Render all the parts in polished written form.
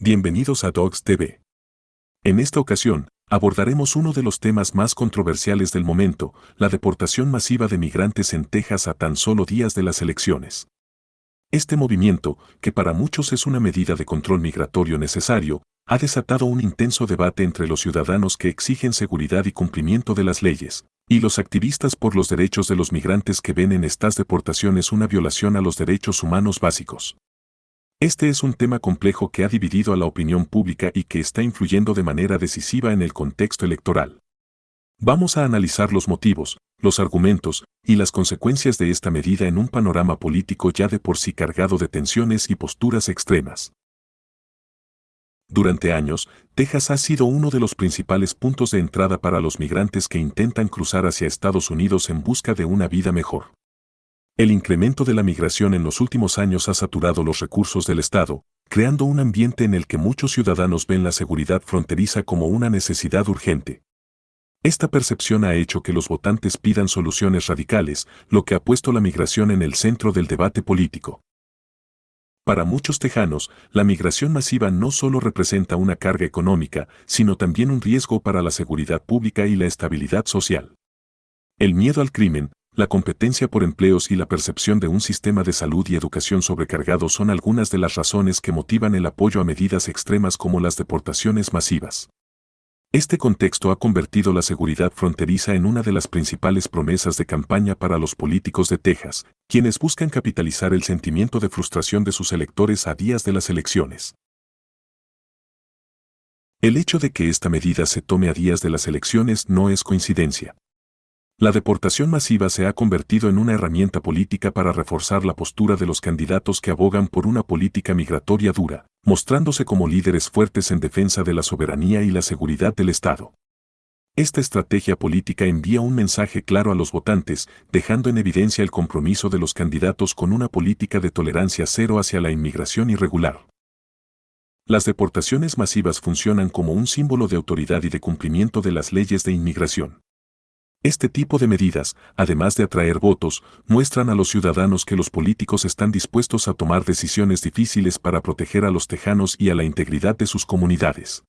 Bienvenidos a Docs TV. En esta ocasión, abordaremos uno de los temas más controversiales del momento, la deportación masiva de migrantes en Texas a tan solo días de las elecciones. Este movimiento, que para muchos es una medida de control migratorio necesario, ha desatado un intenso debate entre los ciudadanos que exigen seguridad y cumplimiento de las leyes, y los activistas por los derechos de los migrantes que ven en estas deportaciones una violación a los derechos humanos básicos. Este es un tema complejo que ha dividido a la opinión pública y que está influyendo de manera decisiva en el contexto electoral. Vamos a analizar los motivos, los argumentos y las consecuencias de esta medida en un panorama político ya de por sí cargado de tensiones y posturas extremas. Durante años, Texas ha sido uno de los principales puntos de entrada para los migrantes que intentan cruzar hacia Estados Unidos en busca de una vida mejor. El incremento de la migración en los últimos años ha saturado los recursos del Estado, creando un ambiente en el que muchos ciudadanos ven la seguridad fronteriza como una necesidad urgente. Esta percepción ha hecho que los votantes pidan soluciones radicales, lo que ha puesto la migración en el centro del debate político. Para muchos tejanos, la migración masiva no solo representa una carga económica, sino también un riesgo para la seguridad pública y la estabilidad social. El miedo al crimen, la competencia por empleos y la percepción de un sistema de salud y educación sobrecargado son algunas de las razones que motivan el apoyo a medidas extremas como las deportaciones masivas. Este contexto ha convertido la seguridad fronteriza en una de las principales promesas de campaña para los políticos de Texas, quienes buscan capitalizar el sentimiento de frustración de sus electores a días de las elecciones. El hecho de que esta medida se tome a días de las elecciones no es coincidencia. La deportación masiva se ha convertido en una herramienta política para reforzar la postura de los candidatos que abogan por una política migratoria dura, mostrándose como líderes fuertes en defensa de la soberanía y la seguridad del Estado. Esta estrategia política envía un mensaje claro a los votantes, dejando en evidencia el compromiso de los candidatos con una política de tolerancia cero hacia la inmigración irregular. Las deportaciones masivas funcionan como un símbolo de autoridad y de cumplimiento de las leyes de inmigración. Este tipo de medidas, además de atraer votos, muestran a los ciudadanos que los políticos están dispuestos a tomar decisiones difíciles para proteger a los tejanos y a la integridad de sus comunidades.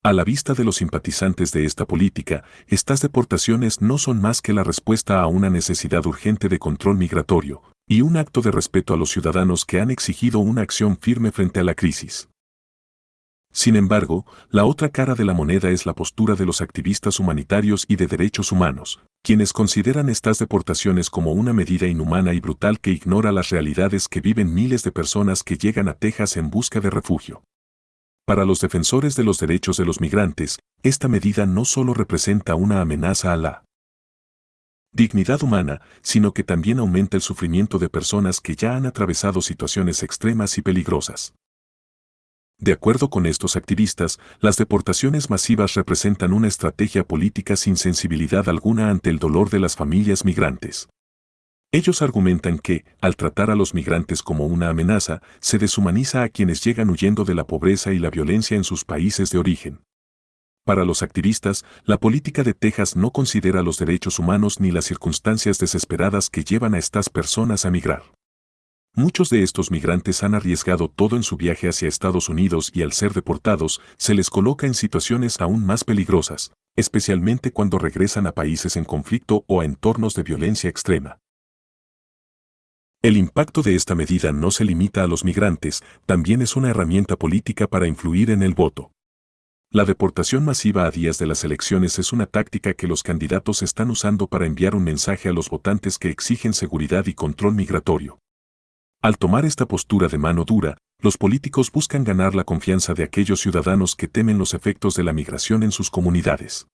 A la vista de los simpatizantes de esta política, estas deportaciones no son más que la respuesta a una necesidad urgente de control migratorio, y un acto de respeto a los ciudadanos que han exigido una acción firme frente a la crisis. Sin embargo, la otra cara de la moneda es la postura de los activistas humanitarios y de derechos humanos, quienes consideran estas deportaciones como una medida inhumana y brutal que ignora las realidades que viven miles de personas que llegan a Texas en busca de refugio. Para los defensores de los derechos de los migrantes, esta medida no solo representa una amenaza a la dignidad humana, sino que también aumenta el sufrimiento de personas que ya han atravesado situaciones extremas y peligrosas. De acuerdo con estos activistas, las deportaciones masivas representan una estrategia política sin sensibilidad alguna ante el dolor de las familias migrantes. Ellos argumentan que, al tratar a los migrantes como una amenaza, se deshumaniza a quienes llegan huyendo de la pobreza y la violencia en sus países de origen. Para los activistas, la política de Texas no considera los derechos humanos ni las circunstancias desesperadas que llevan a estas personas a migrar. Muchos de estos migrantes han arriesgado todo en su viaje hacia Estados Unidos y al ser deportados, se les coloca en situaciones aún más peligrosas, especialmente cuando regresan a países en conflicto o a entornos de violencia extrema. El impacto de esta medida no se limita a los migrantes, también es una herramienta política para influir en el voto. La deportación masiva a días de las elecciones es una táctica que los candidatos están usando para enviar un mensaje a los votantes que exigen seguridad y control migratorio. Al tomar esta postura de mano dura, los políticos buscan ganar la confianza de aquellos ciudadanos que temen los efectos de la migración en sus comunidades.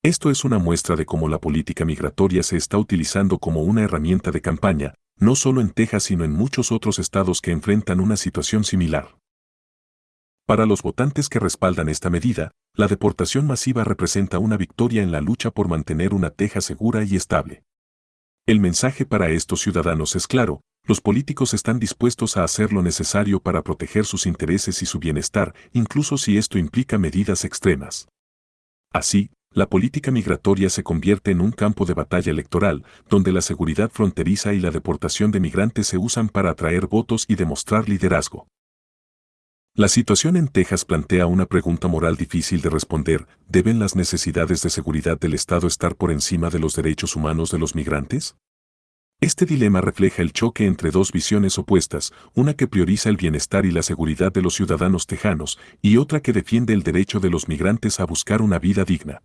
Esto es una muestra de cómo la política migratoria se está utilizando como una herramienta de campaña, no solo en Texas sino en muchos otros estados que enfrentan una situación similar. Para los votantes que respaldan esta medida, la deportación masiva representa una victoria en la lucha por mantener una Texas segura y estable. El mensaje para estos ciudadanos es claro: los políticos están dispuestos a hacer lo necesario para proteger sus intereses y su bienestar, incluso si esto implica medidas extremas. Así, la política migratoria se convierte en un campo de batalla electoral, donde la seguridad fronteriza y la deportación de migrantes se usan para atraer votos y demostrar liderazgo. La situación en Texas plantea una pregunta moral difícil de responder. ¿Deben las necesidades de seguridad del Estado estar por encima de los derechos humanos de los migrantes? Este dilema refleja el choque entre dos visiones opuestas, una que prioriza el bienestar y la seguridad de los ciudadanos tejanos y otra que defiende el derecho de los migrantes a buscar una vida digna.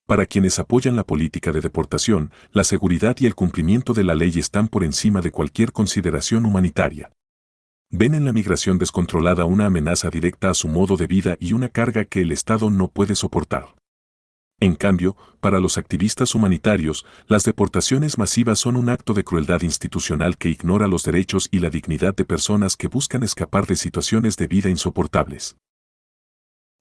Para quienes apoyan la política de deportación, la seguridad y el cumplimiento de la ley están por encima de cualquier consideración humanitaria. Ven en la migración descontrolada una amenaza directa a su modo de vida y una carga que el Estado no puede soportar. En cambio, para los activistas humanitarios, las deportaciones masivas son un acto de crueldad institucional que ignora los derechos y la dignidad de personas que buscan escapar de situaciones de vida insoportables.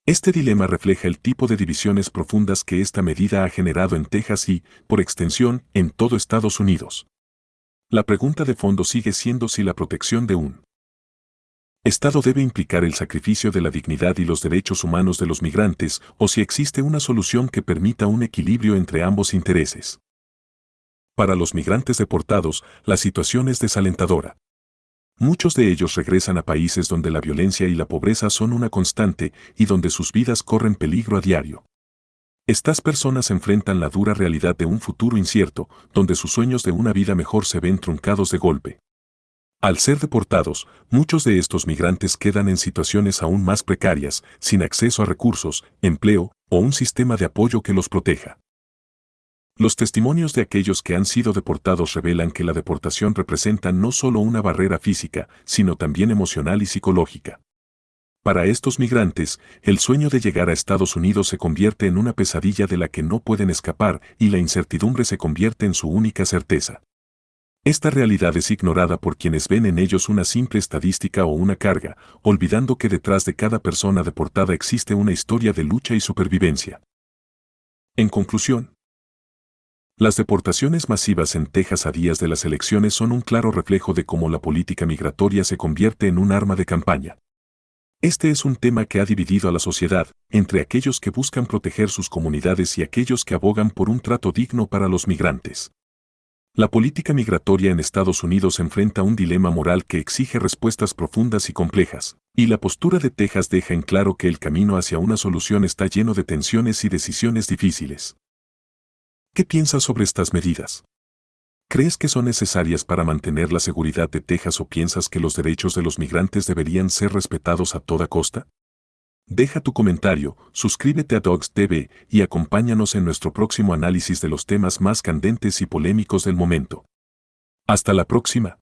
Este dilema refleja el tipo de divisiones profundas que esta medida ha generado en Texas y, por extensión, en todo Estados Unidos. La pregunta de fondo sigue siendo si la protección de un Estado debe implicar el sacrificio de la dignidad y los derechos humanos de los migrantes, o si existe una solución que permita un equilibrio entre ambos intereses. Para los migrantes deportados, la situación es desalentadora. Muchos de ellos regresan a países donde la violencia y la pobreza son una constante y donde sus vidas corren peligro a diario. Estas personas enfrentan la dura realidad de un futuro incierto, donde sus sueños de una vida mejor se ven truncados de golpe. Al ser deportados, muchos de estos migrantes quedan en situaciones aún más precarias, sin acceso a recursos, empleo o un sistema de apoyo que los proteja. Los testimonios de aquellos que han sido deportados revelan que la deportación representa no solo una barrera física, sino también emocional y psicológica. Para estos migrantes, el sueño de llegar a Estados Unidos se convierte en una pesadilla de la que no pueden escapar y la incertidumbre se convierte en su única certeza. Esta realidad es ignorada por quienes ven en ellos una simple estadística o una carga, olvidando que detrás de cada persona deportada existe una historia de lucha y supervivencia. En conclusión, las deportaciones masivas en Texas a días de las elecciones son un claro reflejo de cómo la política migratoria se convierte en un arma de campaña. Este es un tema que ha dividido a la sociedad, entre aquellos que buscan proteger sus comunidades y aquellos que abogan por un trato digno para los migrantes. La política migratoria en Estados Unidos enfrenta un dilema moral que exige respuestas profundas y complejas, y la postura de Texas deja en claro que el camino hacia una solución está lleno de tensiones y decisiones difíciles. ¿Qué piensas sobre estas medidas? ¿Crees que son necesarias para mantener la seguridad de Texas o piensas que los derechos de los migrantes deberían ser respetados a toda costa? Deja tu comentario, suscríbete a Dogs TV y acompáñanos en nuestro próximo análisis de los temas más candentes y polémicos del momento. Hasta la próxima.